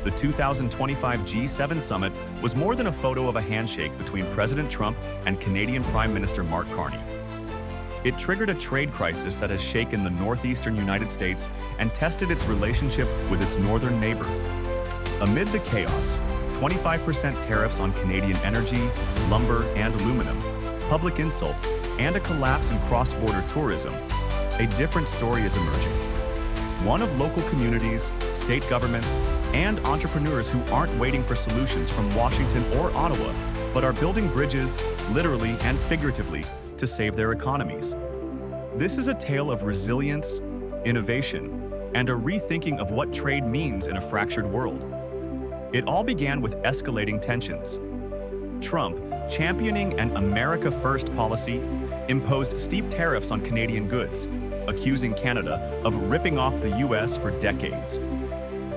the 2025 G7 summit was more than a photo of a handshake between President Trump and Canadian Prime Minister Mark Carney. It triggered a trade crisis that has shaken the northeastern United States and tested its relationship with its northern neighbor. Amid the chaos, 25% tariffs on Canadian energy, lumber, and aluminum, public insults, and a collapse in cross-border tourism, a different story is emerging. One of local communities, state governments, and entrepreneurs who aren't waiting for solutions from Washington or Ottawa, but are building bridges, literally and figuratively, to save their economies. This is a tale of resilience, innovation, and a rethinking of what trade means in a fractured world. It all began with escalating tensions. Trump, championing an America First policy, imposed steep tariffs on Canadian goods, accusing Canada of ripping off the US for decades.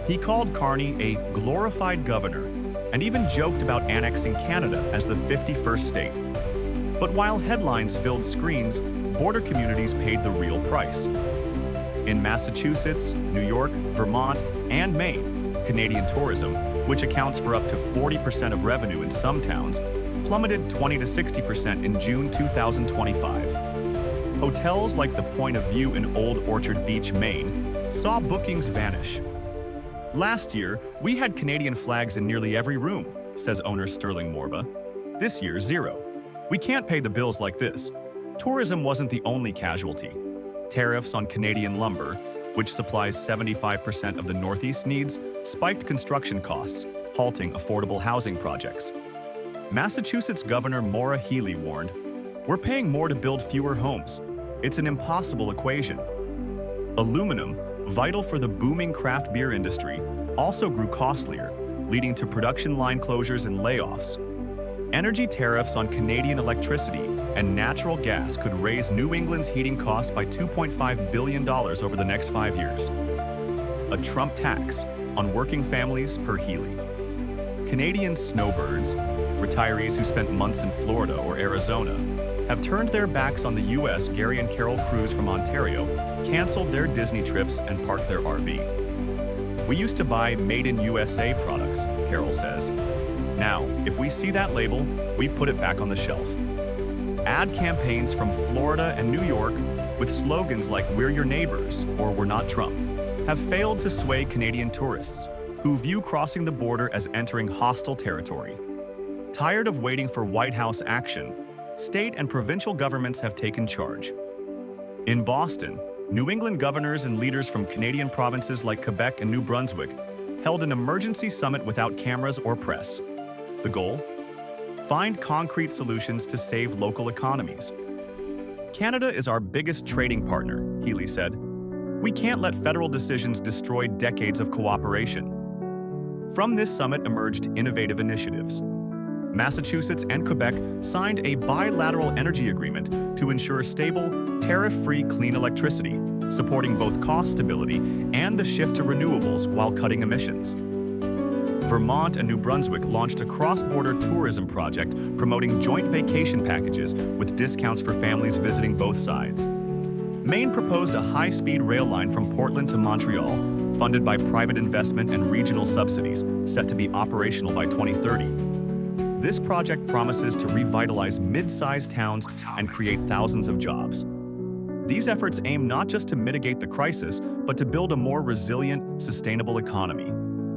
He called Carney a glorified governor and even joked about annexing Canada as the 51st state. But while headlines filled screens, border communities paid the real price. In Massachusetts, New York, Vermont, and Maine, Canadian tourism, which accounts for up to 40% of revenue in some towns, plummeted 20 to 60% in June 2025. Hotels like the Point of View in Old Orchard Beach, Maine, saw bookings vanish. Last year, we had Canadian flags in nearly every room, says owner Sterling Morba. This year, zero. We can't pay the bills like this. Tourism wasn't the only casualty. Tariffs on Canadian lumber, which supplies 75% of the Northeast needs, spiked construction costs, halting affordable housing projects. Massachusetts Governor Maura Healey warned, "We're paying more to build fewer homes. It's an impossible equation." Aluminum, vital for the booming craft beer industry, also grew costlier, leading to production line closures and layoffs. Energy tariffs on Canadian electricity and natural gas could raise New England's heating costs by $2.5 billion over the next 5 years. A Trump tax on working families per Healey. Canadian snowbirds, retirees who spent months in Florida or Arizona, have turned their backs on the U.S. Gary and Carol Cruise from Ontario, canceled their Disney trips, and parked their RV. "We used to buy Made in USA products," Carol says. "Now, if we see that label, we put it back on the shelf." Ad campaigns from Florida and New York, with slogans like "We're your neighbors" or "We're not Trump," have failed to sway Canadian tourists, who view crossing the border as entering hostile territory. Tired of waiting for White House action, state and provincial governments have taken charge. In Boston, New England governors and leaders from Canadian provinces like Quebec and New Brunswick held an emergency summit without cameras or press. The goal? Find concrete solutions to save local economies. "Canada is our biggest trading partner," Healey said. "We can't let federal decisions destroy decades of cooperation." From this summit emerged innovative initiatives. Massachusetts and Quebec signed a bilateral energy agreement to ensure stable, tariff-free clean electricity, supporting both cost stability and the shift to renewables while cutting emissions. Vermont and New Brunswick launched a cross-border tourism project promoting joint vacation packages with discounts for families visiting both sides. Maine proposed a high-speed rail line from Portland to Montreal, funded by private investment and regional subsidies, set to be operational by 2030. This project promises to revitalize mid-sized towns and create thousands of jobs. These efforts aim not just to mitigate the crisis, but to build a more resilient, sustainable economy.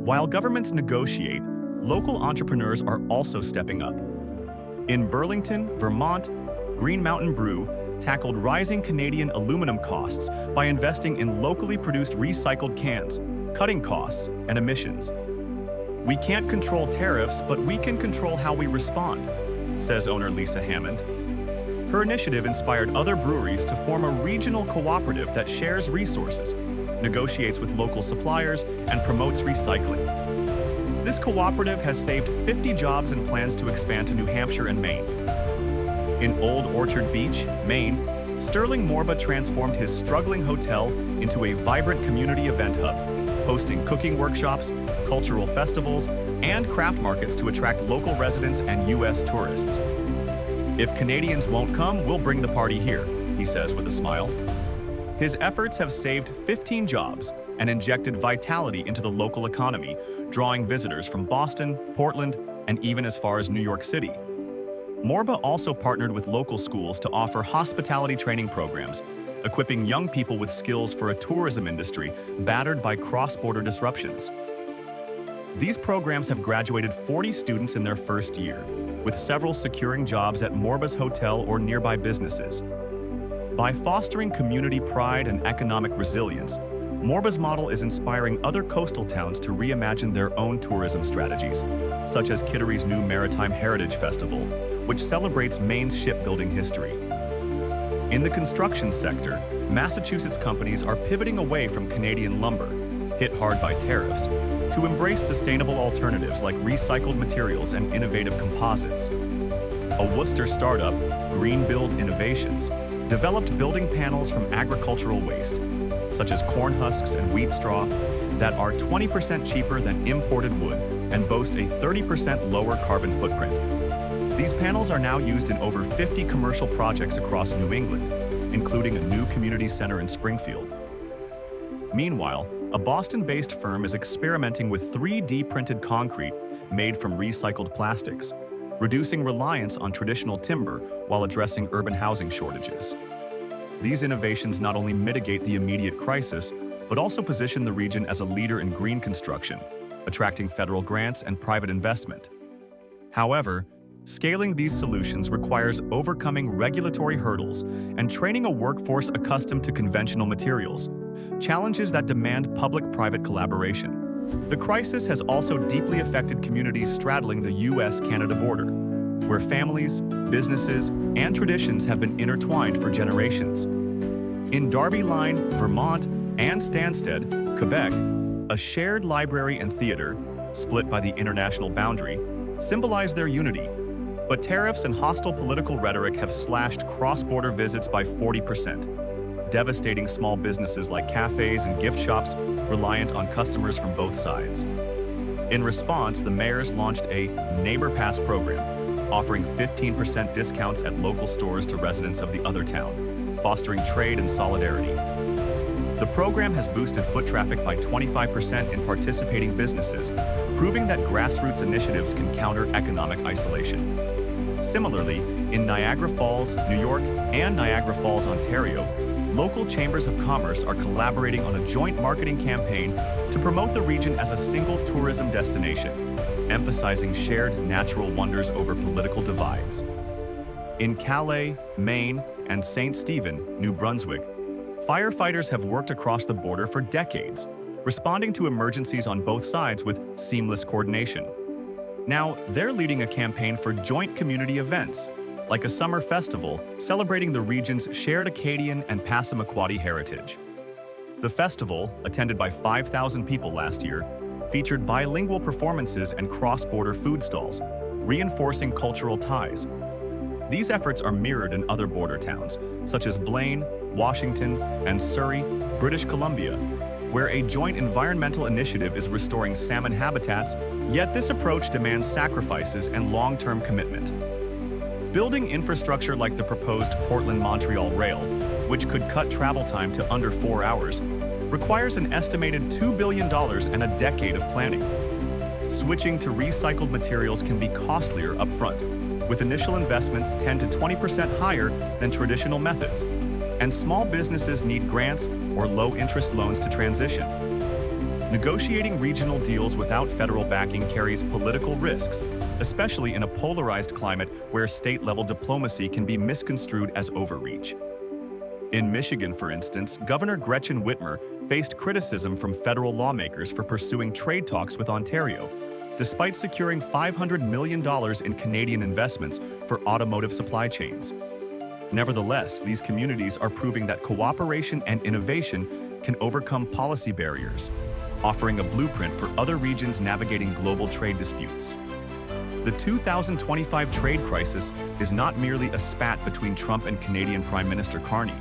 While governments negotiate, local entrepreneurs are also stepping up. In Burlington, Vermont, Green Mountain Brew tackled rising Canadian aluminum costs by investing in locally produced recycled cans, cutting costs and emissions. "We can't control tariffs, but we can control how we respond," says owner Lisa Hammond. Her initiative inspired other breweries to form a regional cooperative that shares resources, negotiates with local suppliers, and promotes recycling. This cooperative has saved 50 jobs and plans to expand to New Hampshire and Maine. In Old Orchard Beach, Maine, Sterling Morba transformed his struggling hotel into a vibrant community event hub, hosting cooking workshops, cultural festivals, and craft markets to attract local residents and U.S. tourists. "If Canadians won't come, we'll bring the party here," he says with a smile. His efforts have saved 15 jobs, and injected vitality into the local economy, drawing visitors from Boston, Portland, and even as far as New York City. Morba also partnered with local schools to offer hospitality training programs, equipping young people with skills for a tourism industry battered by cross-border disruptions. These programs have graduated 40 students in their first year, with several securing jobs at Morba's hotel or nearby businesses. By fostering community pride and economic resilience, Morba's model is inspiring other coastal towns to reimagine their own tourism strategies, such as Kittery's new Maritime Heritage Festival, which celebrates Maine's shipbuilding history. In the construction sector, Massachusetts companies are pivoting away from Canadian lumber, hit hard by tariffs, to embrace sustainable alternatives like recycled materials and innovative composites. A Worcester startup, Green Build Innovations, developed building panels from agricultural waste, such as corn husks and wheat straw, that are 20% cheaper than imported wood and boast a 30% lower carbon footprint. These panels are now used in over 50 commercial projects across New England, including a new community center in Springfield. Meanwhile, a Boston-based firm is experimenting with 3D printed concrete made from recycled plastics, reducing reliance on traditional timber while addressing urban housing shortages. These innovations not only mitigate the immediate crisis, but also position the region as a leader in green construction, attracting federal grants and private investment. However, scaling these solutions requires overcoming regulatory hurdles and training a workforce accustomed to conventional materials, challenges that demand public-private collaboration. The crisis has also deeply affected communities straddling the U.S.-Canada border, where families, businesses, and traditions have been intertwined for generations. In Darby Line, Vermont, and Stansted, Quebec, a shared library and theater, split by the international boundary, symbolize their unity. But tariffs and hostile political rhetoric have slashed cross-border visits by 40%, devastating small businesses like cafes and gift shops reliant on customers from both sides. In response, the mayors launched a Neighbor Pass program, offering 15% discounts at local stores to residents of the other town, fostering trade and solidarity. The program has boosted foot traffic by 25% in participating businesses, proving that grassroots initiatives can counter economic isolation. Similarly, in Niagara Falls, New York, and Niagara Falls, Ontario, local chambers of commerce are collaborating on a joint marketing campaign to promote the region as a single tourism destination, emphasizing shared natural wonders over political divides. In Calais, Maine, and St. Stephen, New Brunswick, firefighters have worked across the border for decades, responding to emergencies on both sides with seamless coordination. Now, they're leading a campaign for joint community events, like a summer festival celebrating the region's shared Acadian and Passamaquoddy heritage. The festival, attended by 5,000 people last year, featured bilingual performances and cross-border food stalls, reinforcing cultural ties. These efforts are mirrored in other border towns, such as Blaine, Washington, and Surrey, British Columbia, where a joint environmental initiative is restoring salmon habitats, yet this approach demands sacrifices and long-term commitment. Building infrastructure like the proposed Portland-Montreal rail, which could cut travel time to under 4 hours, requires an estimated $2 billion and a decade of planning. Switching to recycled materials can be costlier upfront, with initial investments 10 to 20% higher than traditional methods, and small businesses need grants or low-interest loans to transition. Negotiating regional deals without federal backing carries political risks, especially in a polarized climate where state-level diplomacy can be misconstrued as overreach. In Michigan, for instance, Governor Gretchen Whitmer faced criticism from federal lawmakers for pursuing trade talks with Ontario, despite securing $500 million in Canadian investments for automotive supply chains. Nevertheless, these communities are proving that cooperation and innovation can overcome policy barriers, offering a blueprint for other regions navigating global trade disputes. The 2025 trade crisis is not merely a spat between Trump and Canadian Prime Minister Carney.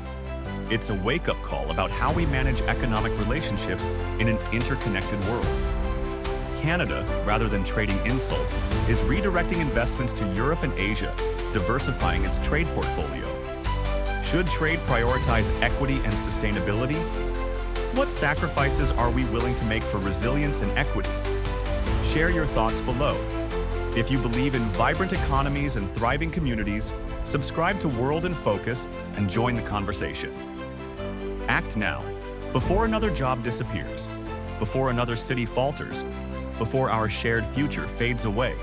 It's a wake-up call about how we manage economic relationships in an interconnected world. Canada, rather than trading insults, is redirecting investments to Europe and Asia, diversifying its trade portfolio. Should trade prioritize equity and sustainability? What sacrifices are we willing to make for resilience and equity? Share your thoughts below. If you believe in vibrant economies and thriving communities, subscribe to World in Focus and join the conversation. Act now, before another job disappears, before another city falters, before our shared future fades away.